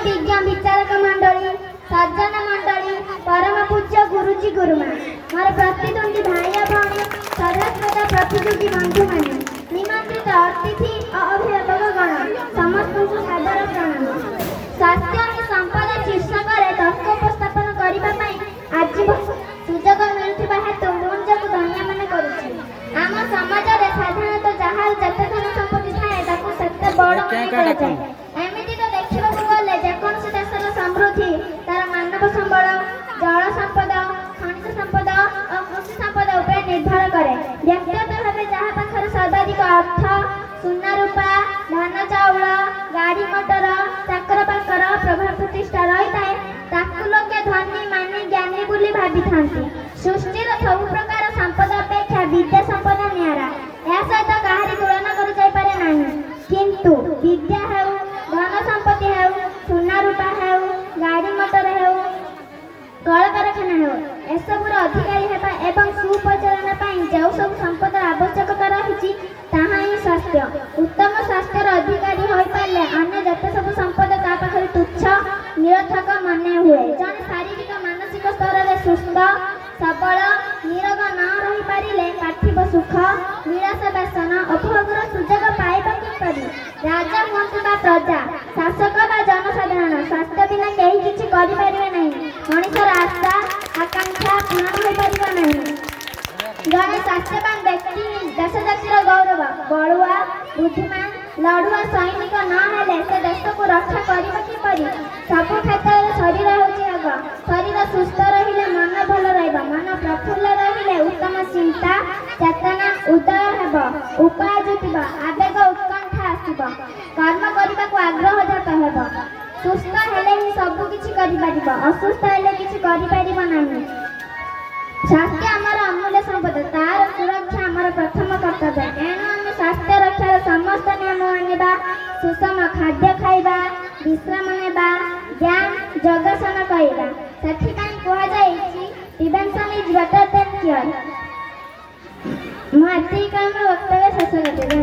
विज्ञ विचारक मंडली सज्जन मंडली परम पूज्य गुरुजी गुरुमा मोर प्रतिद्वंदी भाई भौणी सदाश्रदा प्रतियोगी बंधु माने निमंत्रित अतिथि और अभिभावक गण समस्त को सादर प्रणाम। स्वास्थ्य ही संपदा शीर्षक तर्क उपस्थापन करने आज सुजोग मिलुवा हेतु मुझे धन्य मन करुच्ची। आम समाज में साधारणतः जहाँ जिते धन संपत्ति थाए से बड़ एमती तो देखा गले जेकोसी देशर समृद्धि तार मानव संबल जल संपद खनिज संपद और कृषि संपद उपर निर्भर करे। व्यक्तिगत भाव जहाँ पाखे सर्वाधिक अर्थ सुना रूपा धान चाउल गाड़ी मोटर चाकर बाकर प्रभाव प्रतिष्ठा रही है लोके धनी मानी ज्ञानी बोली भावी था। सृष्टिर सब प्रकार संपद अपेक्षा विद्या संपद निरा या सहित कहारी तुलना कर किंतु विद्या है धन संपत्ति है सुना रूपा है गाड़ी मोटर है कल कारखाना है एसबूर अधिकारी है एवं सुपरिचालन जो सब संपद आवश्यकता रही स्वास्थ्य उत्तम स्वास्थ्यर अधिकारी हो पारे अन्य जते सब संपद ता पाखे तुच्छ निरर्थक मने हुए। जन शारीरिक मानसिक स्तर में सुस्थ सबल निरोग न रही पारे पार्थिव सुख विलास व्यसन उपभोगर सुजोग पाइबा किपरि। राजा हुअतु बा प्रजा शासक बा जनसाधारण स्वास्थ्य बिना कहीं किसी करें नहीं। मनुष्यर आशा आकांक्षा पूर्ण हो पार नहीं। जड़े स्वास्थ्यवान व्यक्ति देश जातिर गौरव बड़ुआ बुद्धिमान लड़ुआ सैनिक नहेले से देश को रक्षा करने किपरि। सब क्षेत्र में शरीर हूँ आग शरीर सुस्थ रहिले मन भल मन प्रफुल्ल रहिले उत्तम चिंता चेतना उदय हेब उपाय जुटिब आवेग उत्कंठा आसब कर्म करने को आग्रह जात हेब। सुस्थ हेले ही सबकिछि करिपारिब असुस्थ हेले किछि करिपारिब नाही। स्वास्थ्य आमर अमूल्य संपद तार सुरक्षा आमर प्रथम कर्तव्य। एणु आम स्वास्थ्य रक्षार समस्त नियम मानिबा सुषम खाद्य खाइबा विश्राम नेबा ध्यान योगासन करिबा सेथिपाई कहा जायछि prevention is better than cure. मु एतिक काम वक्तव्य शेष करते।